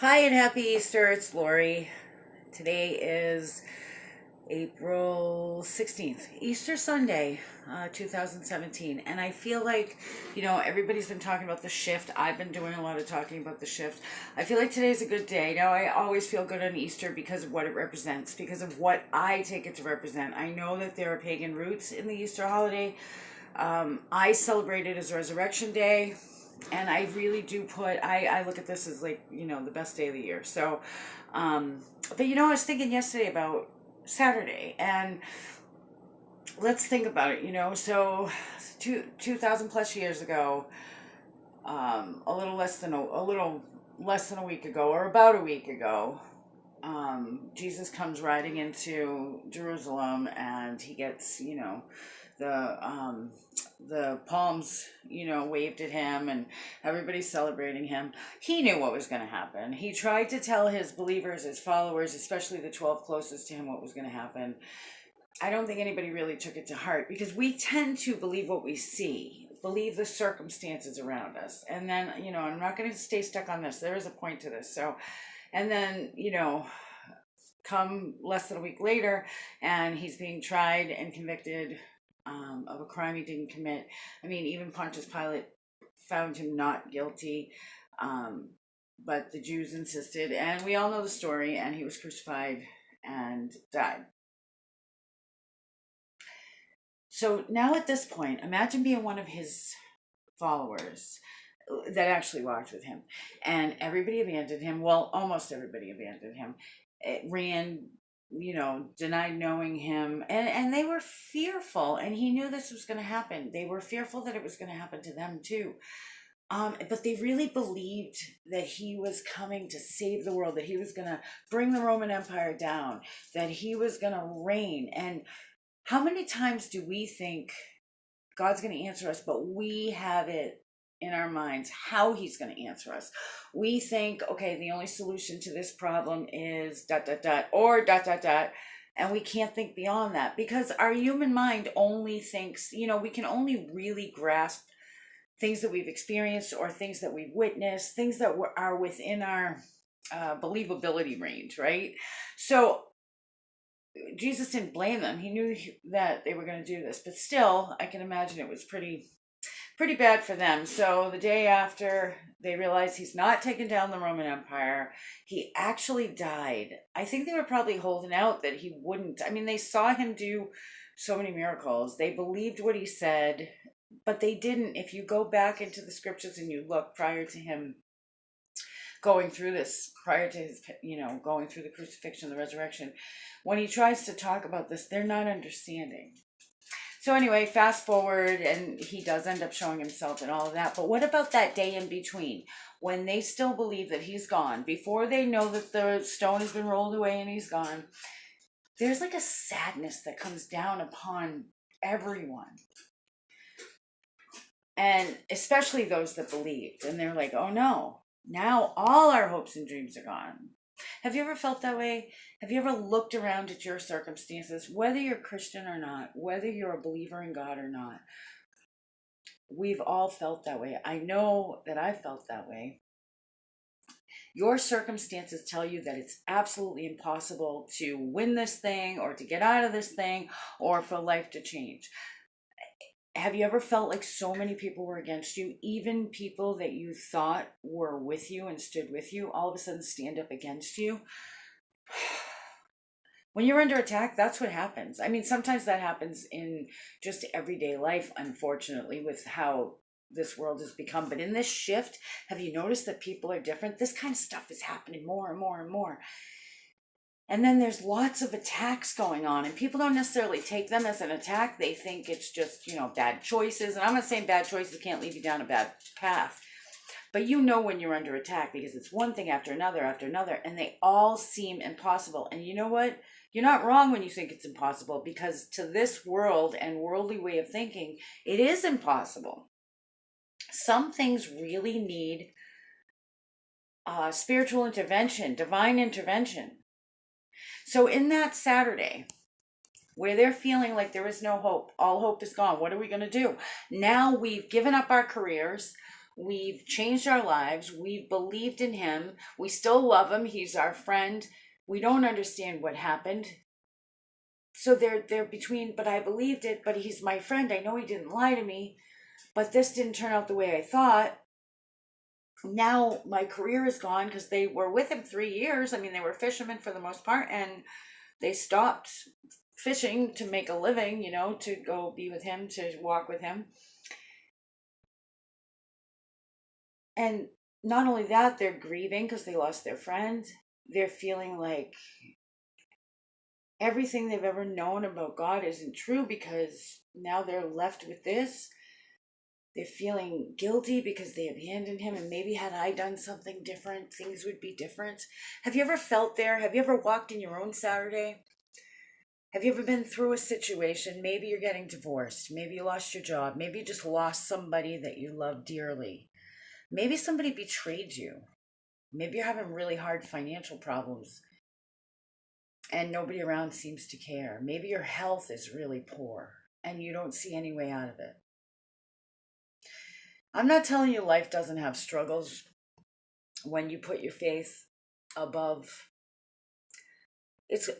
Hi and happy Easter. It's Lori. Today is April 16th, Easter Sunday, 2017. And I feel like, everybody's been talking about the shift. I've been doing a lot of talking about the shift. I feel like today's a good day. Now, I always feel good on Easter because of what it represents, because of what I take it to represent. I know that there are pagan roots in the Easter holiday. I celebrate it as Resurrection Day, and I really do I look at this as like, the best day of the year. So, but I was thinking yesterday about Saturday, and let's think about it, so 2,000 plus years ago, a little less than a week ago, or about a week ago, Jesus comes riding into Jerusalem, and he gets, the um, the palms, waved at him, and everybody's celebrating him. He knew what was going to happen. He tried to tell his believers, his followers, especially the 12 closest to him, what was going to happen. I don't think anybody really took it to heart because we tend to believe what we see, believe the circumstances around us. And then, I'm not going to stay stuck on this. There is a point to this. So, and then, come less than a week later, and he's being tried and convicted of a crime he didn't commit. I mean, even Pontius Pilate found him not guilty, um, but the Jews insisted, and we all know the story, and he was crucified and died. So now at this point, imagine being one of his followers that actually walked with him, and everybody abandoned him. Well, almost everybody abandoned him. It ran, denied knowing him, and they were fearful, and he knew this was going to happen. They were fearful that it was going to happen to them too. But they really believed that he was coming to save the world, that he was going to bring the Roman Empire down, that he was going to reign. And how many times do we think God's going to answer us, but we have it in our minds how he's going to answer us? We think, okay, the only solution to this problem is dot, dot, dot, or dot, dot, dot. And we can't think beyond that because our human mind only thinks, we can only really grasp things that we've experienced or things that we've witnessed, things that are within our believability range, right? So Jesus didn't blame them. He knew that they were going to do this, but still, I can imagine it was pretty bad for them. So the day after they realized he's not taking down the Roman Empire, he actually died. I think they were probably holding out that he wouldn't. I mean, they saw him do so many miracles. They believed what he said, but they didn't. If you go back into the scriptures and you look prior to him going through this, prior to his, going through the crucifixion, the resurrection, when he tries to talk about this, they're not understanding. So anyway, fast forward, and he does end up showing himself and all of that. But what about that day in between, when they still believe that he's gone, before they know that the stone has been rolled away and he's gone? There's like a sadness that comes down upon everyone, and especially those that believed. And they're like, oh no, now all our hopes and dreams are gone. Have you ever felt that way? Have you ever looked around at your circumstances, whether you're Christian or not, whether you're a believer in God or not? We've all felt that way. I know that I felt that way. Your circumstances tell you that it's absolutely impossible to win this thing or to get out of this thing or for life to change. Have you ever felt like so many people were against you, even people that you thought were with you and stood with you, all of a sudden stand up against you? When you're under attack, that's what happens. I mean, sometimes that happens in just everyday life, unfortunately, with how this world has become. But in this shift, have you noticed that people are different? This kind of stuff is happening more and more and more. And then there's lots of attacks going on, and people don't necessarily take them as an attack. They think it's just, bad choices. And I'm not saying bad choices can't lead you down a bad path. But when you're under attack because it's one thing after another, and they all seem impossible. And you know what? You're not wrong when you think it's impossible, because to this world and worldly way of thinking, it is impossible. Some things really need spiritual intervention, divine intervention. So in that Saturday, where they're feeling like there is no hope, all hope is gone, what are we going to do? Now we've given up our careers. We've changed our lives. We've believed in him. We still love him. He's our friend. We don't understand what happened. So they're between, but I believed it, but he's my friend. I know he didn't lie to me, but this didn't turn out the way I thought. Now my career is gone because they were with him 3 years. I mean, they were fishermen for the most part, and they stopped fishing to make a living, to go be with him, to walk with him. And not only that, they're grieving because they lost their friend. They're feeling like everything they've ever known about God isn't true because now they're left with this. They're feeling guilty because they abandoned him, and maybe had I done something different, things would be different. Have you ever felt there? Have you ever walked in your own Saturday? Have you ever been through a situation? Maybe you're getting divorced. Maybe you lost your job. Maybe you just lost somebody that you love dearly. Maybe somebody betrayed you. Maybe you're having really hard financial problems and nobody around seems to care. Maybe your health is really poor and you don't see any way out of it. I'm not telling you life doesn't have struggles when you put your faith above.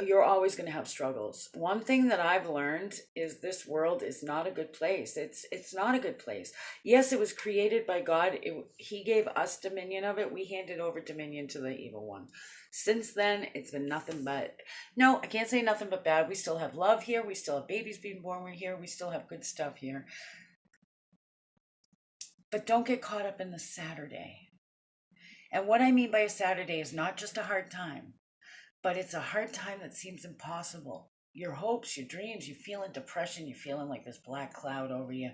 You're always going to have struggles. One thing that I've learned is this world is not a good place. It's not a good place. Yes, it was created by God. He gave us dominion of it. We handed over dominion to the evil one. Since then, it's been nothing but, no, I can't say nothing but bad. We still have love here. We still have babies being born here. We still have good stuff here. But don't get caught up in the Saturday. And what I mean by a Saturday is not just a hard time, but it's a hard time that seems impossible. Your hopes, your dreams, you feel in depression, you're feeling like this black cloud over you.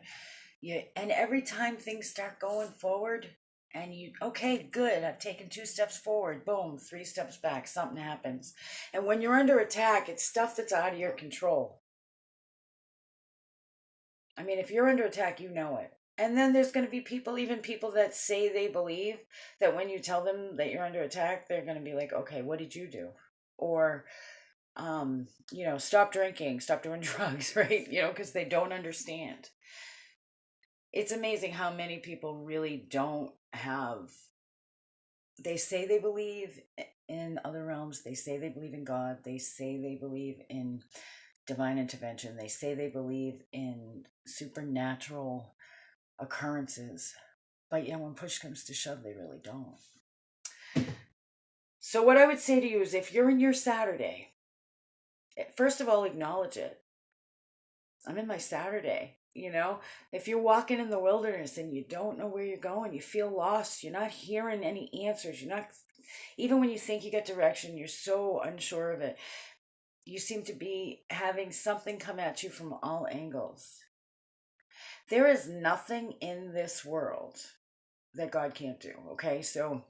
And every time things start going forward, and okay, good, I've taken 2 steps forward, boom, 3 steps back, something happens. And when you're under attack, it's stuff that's out of your control. I mean, if you're under attack, you know it. And then there's going to be people, even people that say they believe, that when you tell them that you're under attack, they're going to be like, okay, what did you do? Or, stop drinking, stop doing drugs, right? Because they don't understand. It's amazing how many people really don't have, they say they believe in other realms, they say they believe in God, they say they believe in divine intervention, they say they believe in supernatural occurrences, but when push comes to shove, they really don't. So what I would say to you is, if you're in your Saturday, first of all, acknowledge it. I'm in my Saturday. If you're walking in the wilderness and you don't know where you're going, you feel lost, you're not hearing any answers, even when you think you get direction, you're so unsure of it. You seem to be having something come at you from all angles. There is nothing in this world that God can't do, okay? So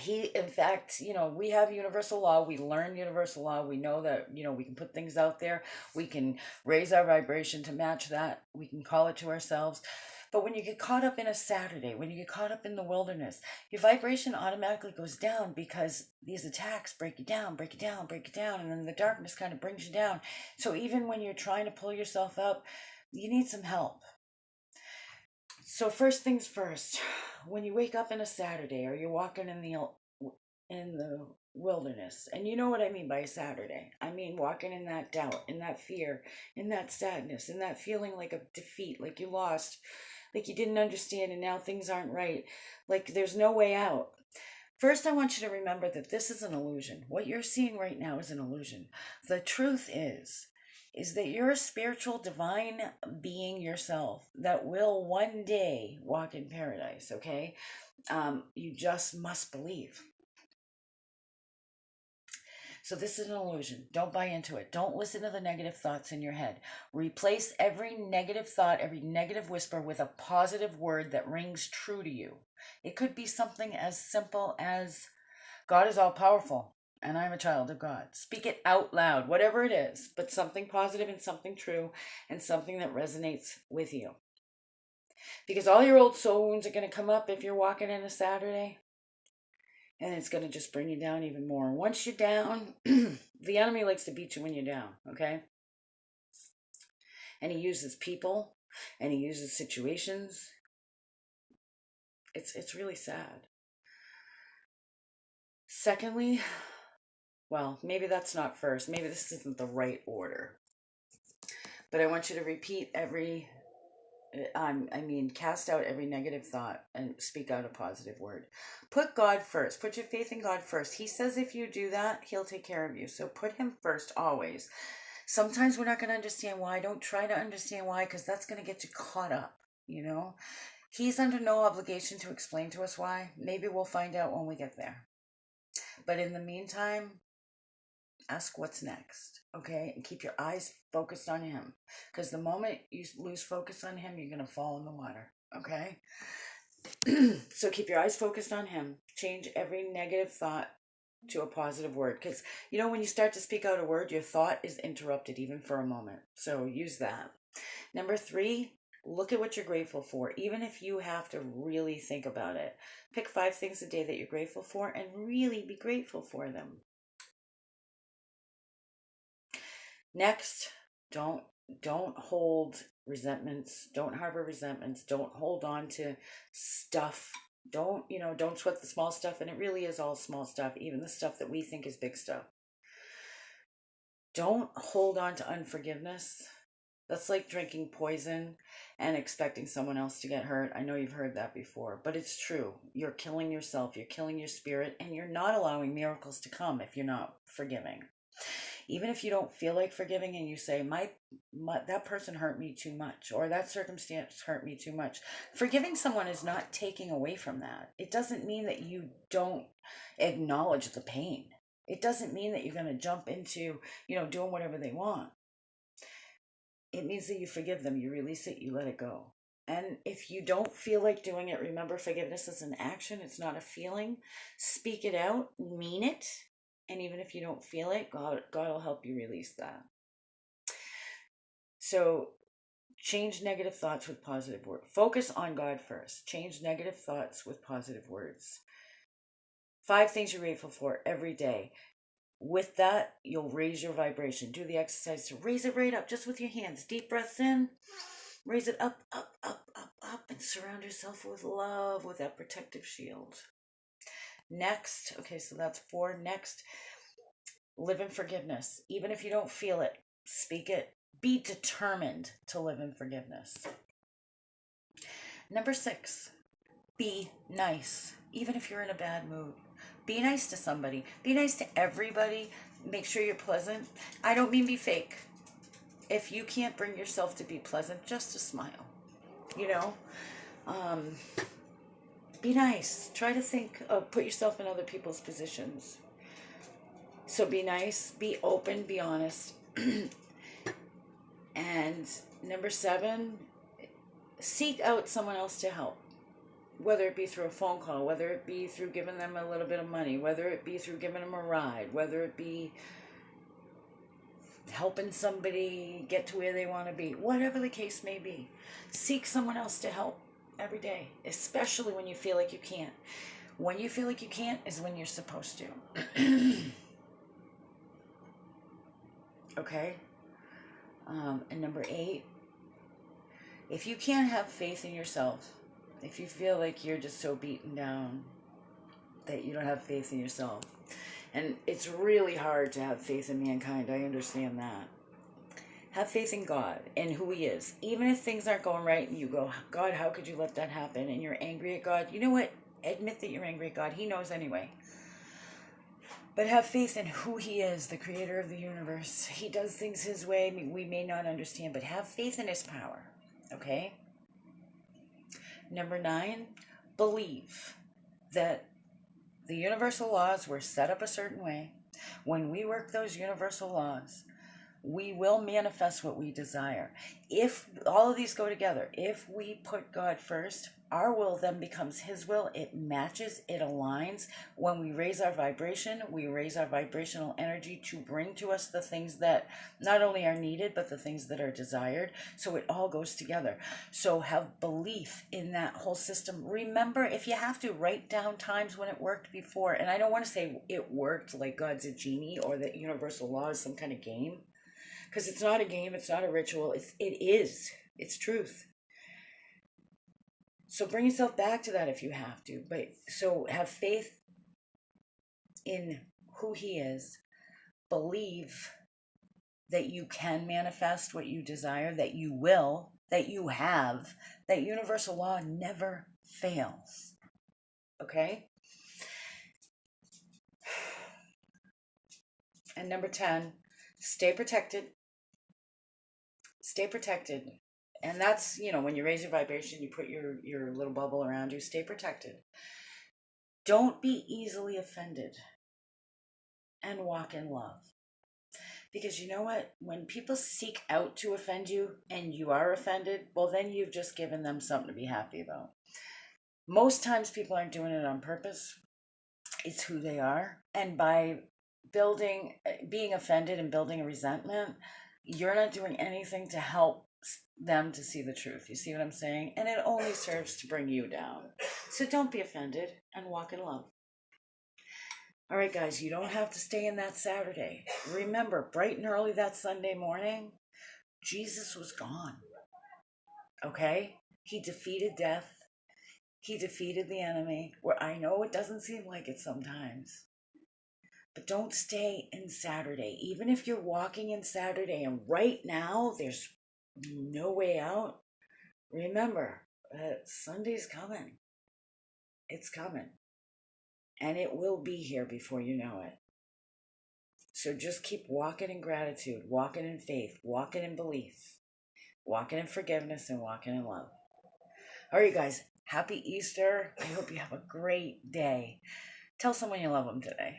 in fact, we have universal law. We learn universal law. We know that, we can put things out there. We can raise our vibration to match that. We can call it to ourselves. But when you get caught up in a Saturday, when you get caught up in the wilderness, your vibration automatically goes down because these attacks break you down, break you down, break you down. And then the darkness kind of brings you down. So even when you're trying to pull yourself up, you need some help. So first things first, when you wake up in a Saturday or you're walking in the wilderness, and you know what I mean by a Saturday. I mean walking in that doubt, in that fear, in that sadness, in that feeling like a defeat, like you lost, like you didn't understand and now things aren't right, like there's no way out. First, I want you to remember that this is an illusion. What you're seeing right now is an illusion. The truth is that you're a spiritual divine being yourself that will one day walk in paradise, okay? You just must believe. So this is an illusion. Don't buy into it. Don't listen to the negative thoughts in your head. Replace every negative thought, every negative whisper with a positive word that rings true to you. It could be something as simple as, God is all powerful and I'm a child of God. Speak it out loud, whatever it is, but something positive and something true and something that resonates with you. Because all your old soul wounds are going to come up if you're walking in a Saturday, and it's going to just bring you down even more. Once you're down, the enemy likes to beat you when you're down, okay? And he uses people, and he uses situations. It's really sad. Secondly, well, maybe that's not first. Maybe this isn't the right order. But I want you to repeat cast out every negative thought and speak out a positive word. Put God first. Put your faith in God first. He says if you do that, He'll take care of you. So put Him first always. Sometimes we're not going to understand why. Don't try to understand why, because that's going to get you caught up, you know? He's under no obligation to explain to us why. Maybe we'll find out when we get there. But in the meantime, ask what's next, okay? And keep your eyes focused on Him. Because the moment you lose focus on Him, you're going to fall in the water, okay? So keep your eyes focused on Him. Change every negative thought to a positive word. Because, you know, when you start to speak out a word, your thought is interrupted even for a moment. So use that. Number 3, look at what you're grateful for, even if you have to really think about it. Pick 5 things a day that you're grateful for and really be grateful for them. Next, don't hold resentments. Don't harbor resentments. Don't hold on to stuff. Don't sweat the small stuff. And it really is all small stuff, even the stuff that we think is big stuff. Don't hold on to unforgiveness. That's like drinking poison and expecting someone else to get hurt. I know you've heard that before, but it's true. You're killing yourself. You're killing your spirit, and you're not allowing miracles to come if you're not forgiving. Even if you don't feel like forgiving and you say, that person hurt me too much, or that circumstance hurt me too much. Forgiving someone is not taking away from that. It doesn't mean that you don't acknowledge the pain. It doesn't mean that you're going to jump into, doing whatever they want. It means that you forgive them, you release it, you let it go. And if you don't feel like doing it, remember, forgiveness is an action, it's not a feeling. Speak it out, mean it. And even if you don't feel it, God will help you release that. So change negative thoughts with positive words. Focus on God first. Change negative thoughts with positive words. 5 things you're grateful for every day. With that, you'll raise your vibration. Do the exercise to raise it right up, just with your hands. Deep breaths in. Raise it up, up, up, up, up, and surround yourself with love, with that protective shield. Next, okay, so that's 4. Next, live in forgiveness. Even if you don't feel it, speak it. Be determined to live in forgiveness. Number 6, be nice. Even if you're in a bad mood, be nice to somebody. Be nice to everybody. Make sure you're pleasant. I don't mean be fake. If you can't bring yourself to be pleasant, just a smile. Be nice. Try to put yourself in other people's positions. So be nice, be open, be honest. And number 7, seek out someone else to help. Whether it be through a phone call, whether it be through giving them a little bit of money, whether it be through giving them a ride, whether it be helping somebody get to where they want to be, whatever the case may be. Seek someone else to help every day, especially when you feel like you can't. When you feel like you can't is when you're supposed to. Okay? And number 8, if you can't have faith in yourself, if you feel like you're just so beaten down that you don't have faith in yourself, and it's really hard to have faith in mankind, I understand that. Have faith in God and who He is. Even if things aren't going right and you go, God, how could you let that happen? And you're angry at God. You know what? Admit that you're angry at God. He knows anyway. But have faith in who He is, the creator of the universe. He does things His way. We may not understand, but have faith in His power. Okay? Number 9, believe that the universal laws were set up a certain way. When we work those universal laws, we will manifest what we desire. If all of these go together, if we put God first, our will then becomes His will. It matches, it aligns. When we raise our vibration, we raise our vibrational energy to bring to us the things that not only are needed, but the things that are desired. So it all goes together. So have belief in that whole system. Remember, if you have to, write down times when it worked before. And I don't want to say it worked like God's a genie or that universal law is some kind of game. Because it's not a game, it's not a ritual, it is. It's truth. So bring yourself back to that if you have to. But so have faith in who he is. Believe that you can manifest what you desire, that you will, that you have, that universal law never fails. Okay? And number 10, stay protected. Stay protected. And that's, when you raise your vibration, you put your little bubble around you, stay protected. Don't be easily offended and walk in love. Because you know what? When people seek out to offend you and you are offended, well, then you've just given them something to be happy about. Most times people aren't doing it on purpose. It's who they are. And by being offended and building a resentment, you're not doing anything to help them to see the truth. You see what I'm saying? And it only serves to bring you down. So don't be offended and walk in love. All right, guys, you don't have to stay in that Saturday. Remember, bright and early that Sunday morning, Jesus was gone. Okay? He defeated death. He defeated the enemy. Where I know it doesn't seem like it sometimes. But don't stay in Saturday. Even if you're walking in Saturday and right now there's no way out, remember that Sunday's coming. It's coming. And it will be here before you know it. So just keep walking in gratitude, walking in faith, walking in belief, walking in forgiveness, and walking in love. All right, guys, happy Easter. I hope you have a great day. Tell someone you love them today.